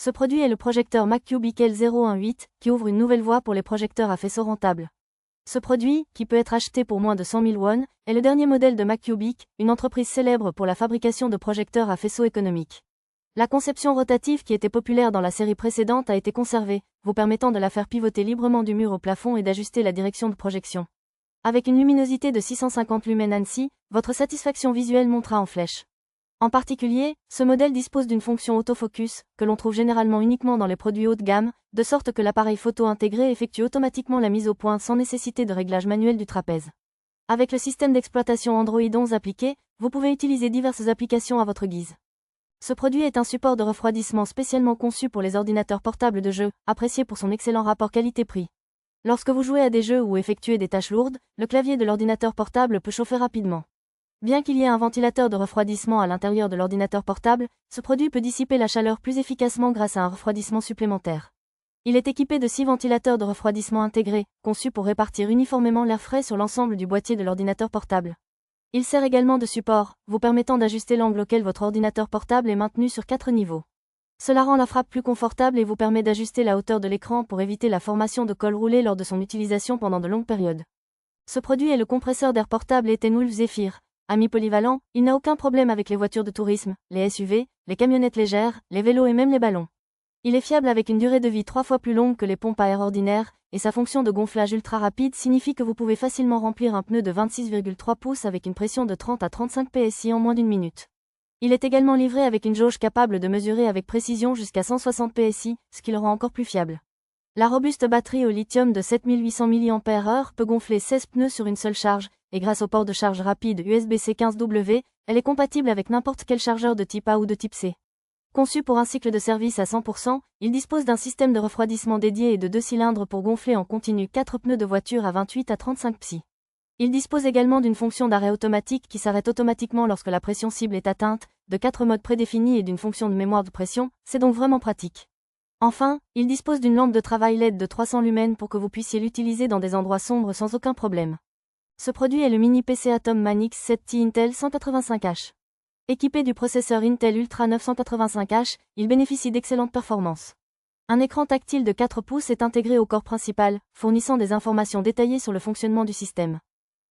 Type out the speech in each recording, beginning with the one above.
Ce produit est le projecteur MacCubic L018, qui ouvre une nouvelle voie pour les projecteurs à faisceau rentables. Ce produit, qui peut être acheté pour moins de 100 000 won, est le dernier modèle de MacCubic, une entreprise célèbre pour la fabrication de projecteurs à faisceau économique. La conception rotative qui était populaire dans la série précédente a été conservée, vous permettant de la faire pivoter librement du mur au plafond et d'ajuster la direction de projection. Avec une luminosité de 650 lumens ANSI, votre satisfaction visuelle montera en flèche. En particulier, ce modèle dispose d'une fonction autofocus, que l'on trouve généralement uniquement dans les produits haut de gamme, de sorte que l'appareil photo intégré effectue automatiquement la mise au point sans nécessité de réglage manuel du trapèze. Avec le système d'exploitation Android 11 appliqué, vous pouvez utiliser diverses applications à votre guise. Ce produit est un support de refroidissement spécialement conçu pour les ordinateurs portables de jeu, apprécié pour son excellent rapport qualité-prix. Lorsque vous jouez à des jeux ou effectuez des tâches lourdes, le clavier de l'ordinateur portable peut chauffer rapidement. Bien qu'il y ait un ventilateur de refroidissement à l'intérieur de l'ordinateur portable, ce produit peut dissiper la chaleur plus efficacement grâce à un refroidissement supplémentaire. Il est équipé de 6 ventilateurs de refroidissement intégrés, conçus pour répartir uniformément l'air frais sur l'ensemble du boîtier de l'ordinateur portable. Il sert également de support, vous permettant d'ajuster l'angle auquel votre ordinateur portable est maintenu sur 4 niveaux. Cela rend la frappe plus confortable et vous permet d'ajuster la hauteur de l'écran pour éviter la formation de colle roulée lors de son utilisation pendant de longues périodes. Ce produit est le compresseur d'air portable Etenwulf Zephyr. Ami polyvalent, il n'a aucun problème avec les voitures de tourisme, les SUV, les camionnettes légères, les vélos et même les ballons. Il est fiable avec une durée de vie 3 fois plus longue que les pompes à air ordinaires, et sa fonction de gonflage ultra rapide signifie que vous pouvez facilement remplir un pneu de 26,3 pouces avec une pression de 30 à 35 PSI en moins d'une minute. Il est également livré avec une jauge capable de mesurer avec précision jusqu'à 160 PSI, ce qui le rend encore plus fiable. La robuste batterie au lithium de 7800 mAh peut gonfler 16 pneus sur une seule charge, et grâce au port de charge rapide USB-C 15W, elle est compatible avec n'importe quel chargeur de type A ou de type C. Conçu pour un cycle de service à 100%, il dispose d'un système de refroidissement dédié et de 2 cylindres pour gonfler en continu 4 pneus de voiture à 28 à 35 psi. Il dispose également d'une fonction d'arrêt automatique qui s'arrête automatiquement lorsque la pression cible est atteinte, de 4 modes prédéfinis et d'une fonction de mémoire de pression, c'est donc vraiment pratique. Enfin, il dispose d'une lampe de travail LED de 300 lumens pour que vous puissiez l'utiliser dans des endroits sombres sans aucun problème. Ce produit est le mini PC Atom Man X7T Intel 185H. Équipé du processeur Intel Ultra 985H, il bénéficie d'excellentes performances. Un écran tactile de 4 pouces est intégré au corps principal, fournissant des informations détaillées sur le fonctionnement du système.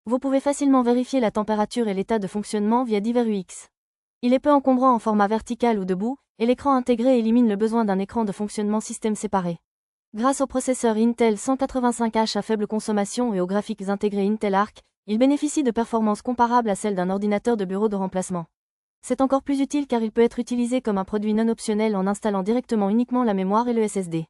Vous pouvez facilement vérifier la température et l'état de fonctionnement via divers UX. Il est peu encombrant en format vertical ou debout, et l'écran intégré élimine le besoin d'un écran de fonctionnement système séparé. Grâce au processeur Intel 185H à faible consommation et aux graphiques intégrés Intel Arc, il bénéficie de performances comparables à celles d'un ordinateur de bureau de remplacement. C'est encore plus utile car il peut être utilisé comme un produit non optionnel en installant directement uniquement la mémoire et le SSD.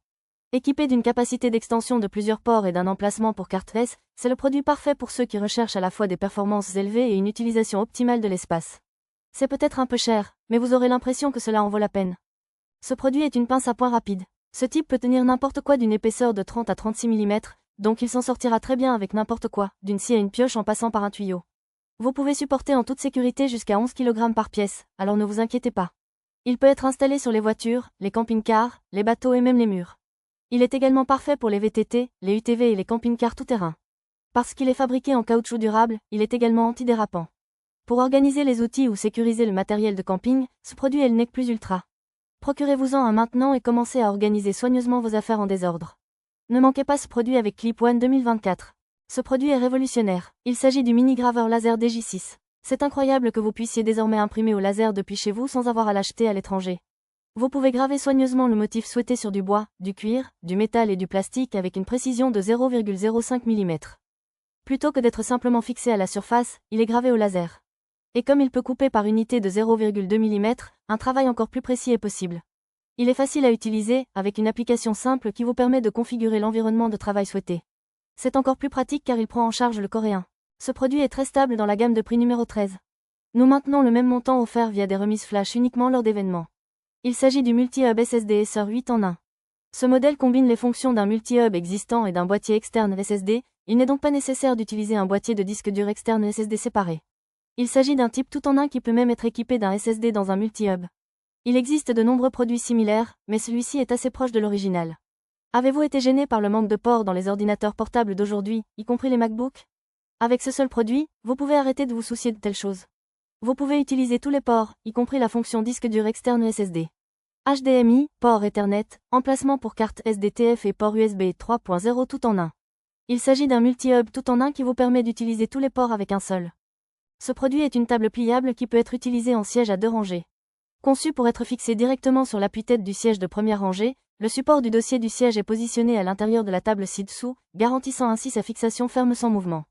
Équipé d'une capacité d'extension de plusieurs ports et d'un emplacement pour carte S, c'est le produit parfait pour ceux qui recherchent à la fois des performances élevées et une utilisation optimale de l'espace. C'est peut-être un peu cher, mais vous aurez l'impression que cela en vaut la peine. Ce produit est une pince à point rapide. Ce type peut tenir n'importe quoi d'une épaisseur de 30 à 36 mm, donc il s'en sortira très bien avec n'importe quoi, d'une scie à une pioche en passant par un tuyau. Vous pouvez supporter en toute sécurité jusqu'à 11 kg par pièce, alors ne vous inquiétez pas. Il peut être installé sur les voitures, les camping-cars, les bateaux et même les murs. Il est également parfait pour les VTT, les UTV et les camping-cars tout-terrain. Parce qu'il est fabriqué en caoutchouc durable, il est également antidérapant. Pour organiser les outils ou sécuriser le matériel de camping, ce produit est le NEC Plus Ultra. Procurez-vous-en un maintenant et commencez à organiser soigneusement vos affaires en désordre. Ne manquez pas ce produit avec Clip One 2024. Ce produit est révolutionnaire. Il s'agit du mini graveur laser DJ6. C'est incroyable que vous puissiez désormais imprimer au laser depuis chez vous sans avoir à l'acheter à l'étranger. Vous pouvez graver soigneusement le motif souhaité sur du bois, du cuir, du métal et du plastique avec une précision de 0,05 mm. Plutôt que d'être simplement fixé à la surface, il est gravé au laser. Et comme il peut couper par unité de 0,2 mm, un travail encore plus précis est possible. Il est facile à utiliser, avec une application simple qui vous permet de configurer l'environnement de travail souhaité. C'est encore plus pratique car il prend en charge le coréen. Ce produit est très stable dans la gamme de prix numéro 13. Nous maintenons le même montant offert via des remises flash uniquement lors d'événements. Il s'agit du multi-hub SSD SR 8 en 1. Ce modèle combine les fonctions d'un multi-hub existant et d'un boîtier externe SSD, il n'est donc pas nécessaire d'utiliser un boîtier de disque dur externe SSD séparé. Il s'agit d'un type tout en un qui peut même être équipé d'un SSD dans un multi-hub. Il existe de nombreux produits similaires, mais celui-ci est assez proche de l'original. Avez-vous été gêné par le manque de ports dans les ordinateurs portables d'aujourd'hui, y compris les MacBooks? Avec ce seul produit, vous pouvez arrêter de vous soucier de telles choses. Vous pouvez utiliser tous les ports, y compris la fonction disque dur externe SSD. HDMI, port Ethernet, emplacement pour carte SDTF et port USB 3.0 tout en un. Il s'agit d'un multi-hub tout en un qui vous permet d'utiliser tous les ports avec un seul. Ce produit est une table pliable qui peut être utilisée en siège à 2 rangées. Conçu pour être fixé directement sur l'appui-tête du siège de première rangée, le support du dossier du siège est positionné à l'intérieur de la table ci-dessous, garantissant ainsi sa fixation ferme sans mouvement.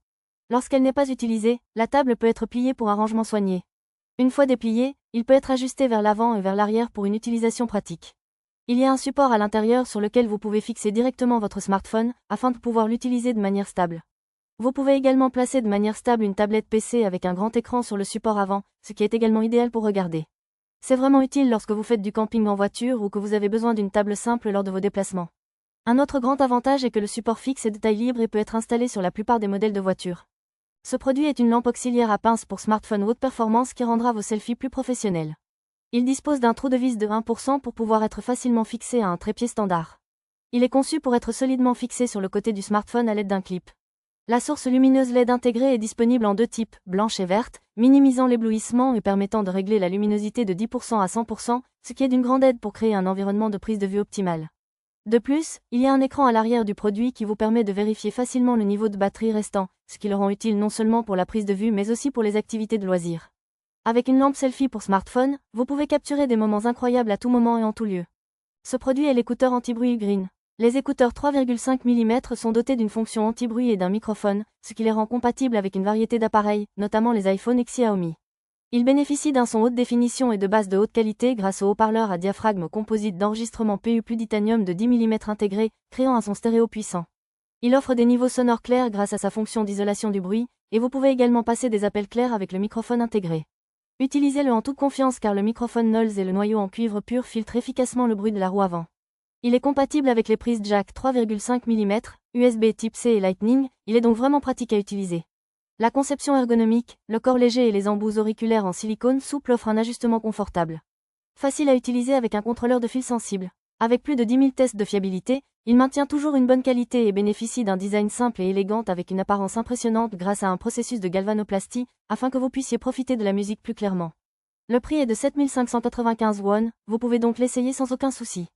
Lorsqu'elle n'est pas utilisée, la table peut être pliée pour un rangement soigné. Une fois déplié, il peut être ajusté vers l'avant et vers l'arrière pour une utilisation pratique. Il y a un support à l'intérieur sur lequel vous pouvez fixer directement votre smartphone, afin de pouvoir l'utiliser de manière stable. Vous pouvez également placer de manière stable une tablette PC avec un grand écran sur le support avant, ce qui est également idéal pour regarder. C'est vraiment utile lorsque vous faites du camping en voiture ou que vous avez besoin d'une table simple lors de vos déplacements. Un autre grand avantage est que le support fixe est de taille libre et peut être installé sur la plupart des modèles de voitures. Ce produit est une lampe auxiliaire à pince pour smartphone haute performance qui rendra vos selfies plus professionnels. Il dispose d'un trou de vis de 1% pour pouvoir être facilement fixé à un trépied standard. Il est conçu pour être solidement fixé sur le côté du smartphone à l'aide d'un clip. La source lumineuse LED intégrée est disponible en 2 types, blanche et verte, minimisant l'éblouissement et permettant de régler la luminosité de 10% à 100%, ce qui est d'une grande aide pour créer un environnement de prise de vue optimal. De plus, il y a un écran à l'arrière du produit qui vous permet de vérifier facilement le niveau de batterie restant, ce qui le rend utile non seulement pour la prise de vue mais aussi pour les activités de loisirs. Avec une lampe selfie pour smartphone, vous pouvez capturer des moments incroyables à tout moment et en tout lieu. Ce produit est l'écouteur anti-bruit Green. Les écouteurs 3,5 mm sont dotés d'une fonction anti-bruit et d'un microphone, ce qui les rend compatibles avec une variété d'appareils, notamment les iPhone et Xiaomi. Ils bénéficient d'un son haute définition et de base de haute qualité grâce au haut-parleur à diaphragme composite d'enregistrement PU plus titanium de 10 mm intégré, créant un son stéréo puissant. Il offre des niveaux sonores clairs grâce à sa fonction d'isolation du bruit, et vous pouvez également passer des appels clairs avec le microphone intégré. Utilisez-le en toute confiance car le microphone Knowles et le noyau en cuivre pur filtrent efficacement le bruit de la roue avant. Il est compatible avec les prises jack 3,5 mm, USB Type C et Lightning, il est donc vraiment pratique à utiliser. La conception ergonomique, le corps léger et les embouts auriculaires en silicone souple offrent un ajustement confortable. Facile à utiliser avec un contrôleur de fil sensible. Avec plus de 10 000 tests de fiabilité, il maintient toujours une bonne qualité et bénéficie d'un design simple et élégant avec une apparence impressionnante grâce à un processus de galvanoplastie, afin que vous puissiez profiter de la musique plus clairement. Le prix est de 7 595 won, vous pouvez donc l'essayer sans aucun souci.